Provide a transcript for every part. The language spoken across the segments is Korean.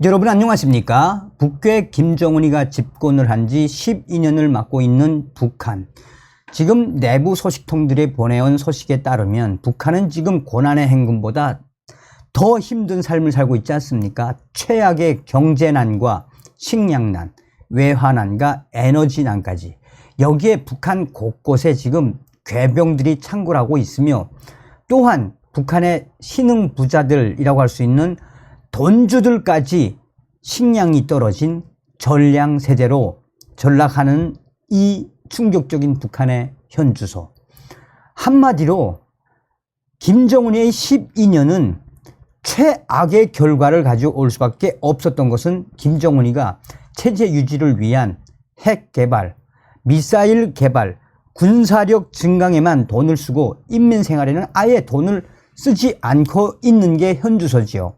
여러분 안녕하십니까? 북괴 김정은이가 집권을 한 지 12년을 맡고 있는 북한. 지금 내부 소식통들이 보내온 소식에 따르면 북한은 지금 고난의 행군보다 더 힘든 삶을 살고 있지 않습니까? 최악의 경제난과 식량난, 외환난과 에너지난까지. 여기에 북한 곳곳에 지금 괴병들이 창궐하고 있으며, 또한 북한의 신흥 부자들이라고 할 수 있는 돈주들까지 식량이 떨어진 전량 세대로 전락하는 이 충격적인 북한의 현주소. 한마디로 김정은의 12년은 최악의 결과를 가지고 올 수밖에 없었던 것은 김정은이가 체제 유지를 위한 핵 개발, 미사일 개발, 군사력 증강에만 돈을 쓰고 인민 생활에는 아예 돈을 쓰지 않고 있는 게 현주소지요.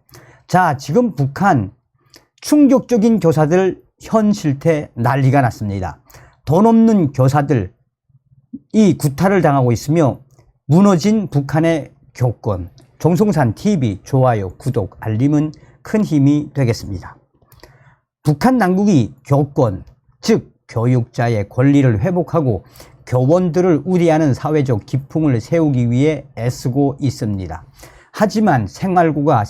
자, 지금 북한 충격적인 교사들 현 실태 난리가 났습니다. 돈 없는 교사들 이 구타를 당하고 있으며, 무너진 북한의 교권. 종송산 TV 좋아요, 구독, 알림은 큰 힘이 되겠습니다. 북한 당국이 교권, 즉 교육자의 권리를 회복하고 교원들을 우대하는 사회적 기풍을 세우기 위해 애쓰고 있습니다. 하지만 생활고가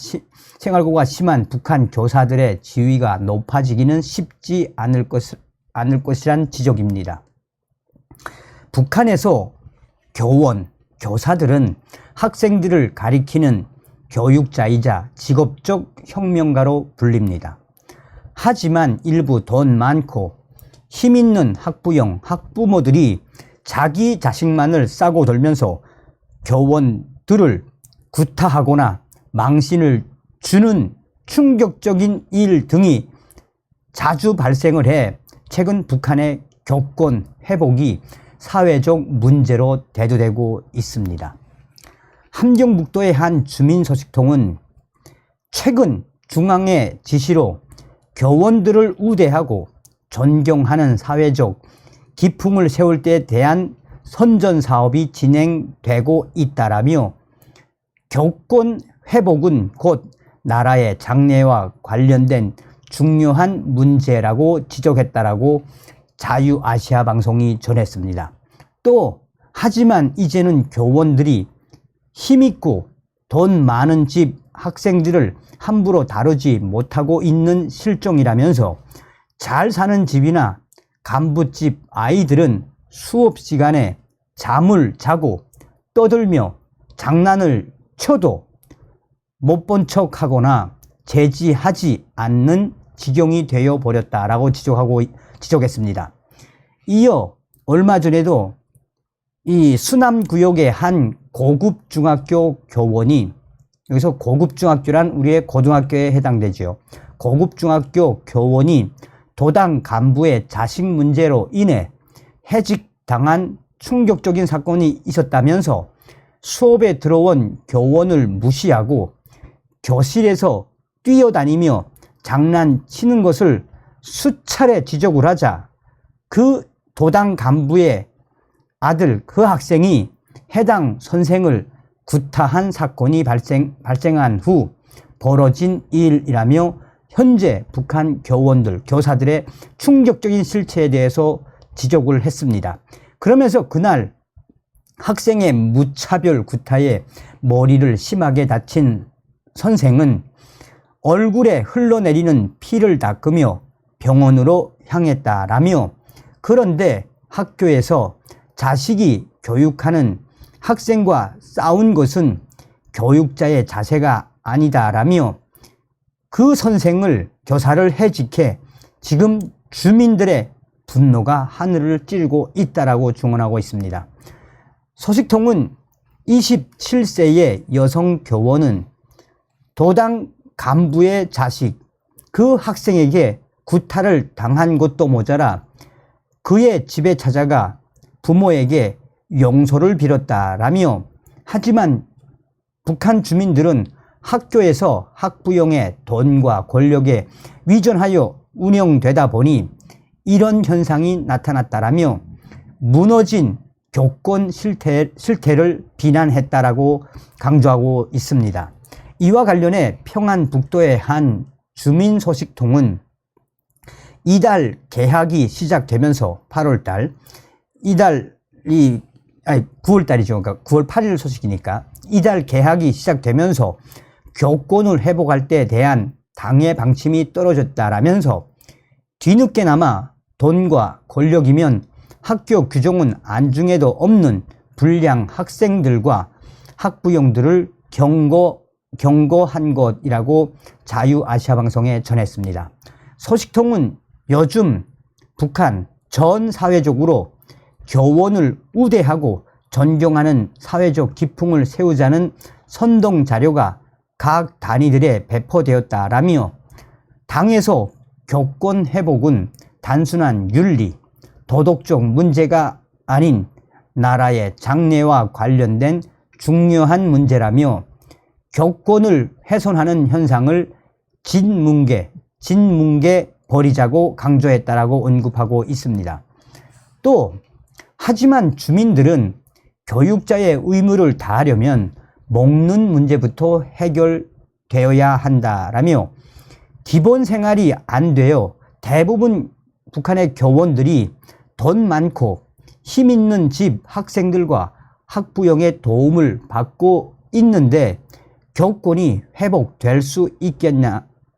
심한 북한 교사들의 지위가 높아지기는 쉽지 않을 것이란 지적입니다. 북한에서 교원, 교사들은 학생들을 가리키는 교육자이자 직업적 혁명가로 불립니다. 하지만 일부 돈 많고 힘 있는 학부형, 학부모들이 자기 자식만을 싸고 돌면서 교원들을 구타하거나 망신을 주는 충격적인 일 등이 자주 발생을 해 최근 북한의 교권 회복이 사회적 문제로 대두되고 있습니다. 함경북도의 한 주민소식통은 최근 중앙의 지시로 교원들을 우대하고 존경하는 사회적 기풍을 세울 때에 대한 선전사업이 진행되고 있다라며, 교권 회복은 곧 나라의 장래와 관련된 중요한 문제라고 지적했다라고 자유아시아 방송이 전했습니다. 또 하지만 이제는 교원들이 힘있고 돈 많은 집 학생들을 함부로 다루지 못하고 있는 실정이라면서, 잘 사는 집이나 간부집 아이들은 수업 시간에 잠을 자고 떠들며 장난을 쳐도 못 본 척하거나 제지하지 않는 지경이 되어 버렸다라고 지적했습니다. 이어 얼마 전에도 이 수남구역의 한 고급 중학교 교원이, 여기서 고급 중학교란 우리의 고등학교에 해당되죠. 고급 중학교 교원이 도당 간부의 자식 문제로 인해 해직당한 충격적인 사건이 있었다면서, 수업에 들어온 교원을 무시하고 교실에서 뛰어다니며 장난치는 것을 수차례 지적을 하자 그 도당 간부의 아들, 그 학생이 해당 선생을 구타한 사건이 발생한 후 벌어진 일이라며, 현재 북한 교원들, 교사들의 충격적인 실체에 대해서 지적을 했습니다. 그러면서 그날 학생의 무차별 구타에 머리를 심하게 다친 선생은 얼굴에 흘러내리는 피를 닦으며 병원으로 향했다라며, 그런데 학교에서 자식이 교육하는 학생과 싸운 것은 교육자의 자세가 아니다라며, 그 선생을, 교사를 해직해 지금 주민들의 분노가 하늘을 찌르고 있다라고 증언하고 있습니다. 소식통은 27세의 여성 교원은 도당 간부의 자식, 그 학생에게 구타를 당한 것도 모자라 그의 집에 찾아가 부모에게 용서를 빌었다라며, 하지만 북한 주민들은 학교에서 학부형의 돈과 권력에 위전하여 운영되다 보니 이런 현상이 나타났다라며, 무너진 교권 실태를 비난했다라고 강조하고 있습니다. 이와 관련해 평안북도의 한 주민 소식통은 이달 개학이 시작되면서 8월달, 9월달이죠. 그러니까 9월 8일 소식이니까 이달 개학이 시작되면서 교권을 회복할 때에 대한 당의 방침이 떨어졌다라면서 뒤늦게나마 돈과 권력이면 학교 규정은 안중에도 없는 불량 학생들과 학부형들을 경고한 것이라고 자유아시아방송에 전했습니다. 소식통은 요즘 북한 전 사회적으로 교원을 우대하고 존경하는 사회적 기풍을 세우자는 선동 자료가 각 단위들에 배포되었다라며 당에서 교권 회복은 단순한 윤리, 도덕적 문제가 아닌 나라의 장래와 관련된 중요한 문제라며 교권을 훼손하는 현상을 진뭉개 버리자고 강조했다라고 언급하고 있습니다. 또 하지만 주민들은 교육자의 의무를 다하려면 먹는 문제부터 해결되어야 한다라며 기본 생활이 안 되어 대부분 북한의 교원들이 돈 많고 힘 있는 집 학생들과 학부형의 도움을 받고 있는데 교권이 회복될 수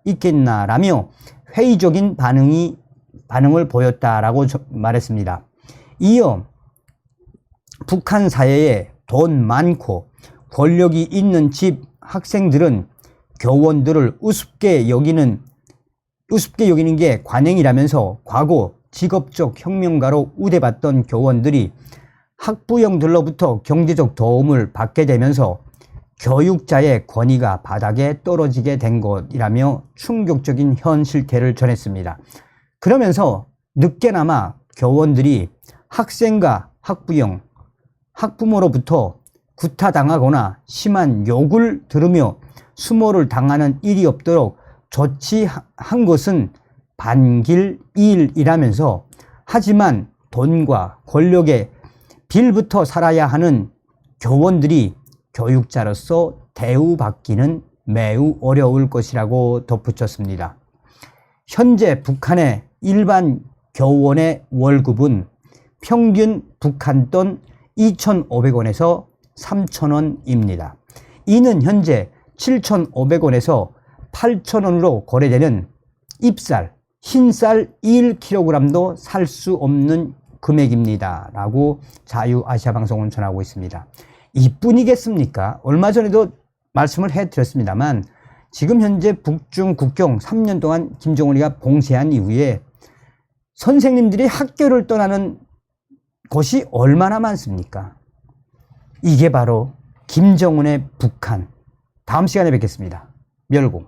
있겠나라며 회의적인 반응을 보였다라고 말했습니다. 이어 북한 사회에 돈 많고 권력이 있는 집 학생들은 교원들을 우습게 여기는 게 관행이라면서 과거 직업적 혁명가로 우대받던 교원들이 학부형들로부터 경제적 도움을 받게 되면서 교육자의 권위가 바닥에 떨어지게 된 것이라며 충격적인 현 실태를 전했습니다. 그러면서 늦게나마 교원들이 학생과 학부형, 학부모로부터 구타당하거나 심한 욕을 들으며 수모를 당하는 일이 없도록 조치한 것은 반길일이라면서 하지만 돈과 권력에 빌부터 살아야 하는 교원들이 교육자로서 대우받기는 매우 어려울 것이라고 덧붙였습니다. 현재 북한의 일반 교원의 월급은 평균 북한 돈 2,500원에서 3,000원입니다. 이는 현재 7,500원에서 8,000원으로 거래되는 잎쌀, 흰쌀 1kg도 살 수 없는 금액입니다. 라고 자유아시아방송은 전하고 있습니다. 이뿐이겠습니까? 얼마 전에도 말씀을 해드렸습니다만 지금 현재 북중 국경 3년 동안 김정은이가 봉쇄한 이후에 선생님들이 학교를 떠나는 곳이 얼마나 많습니까? 이게 바로 김정은의 북한. 다음 시간에 뵙겠습니다. 멸공.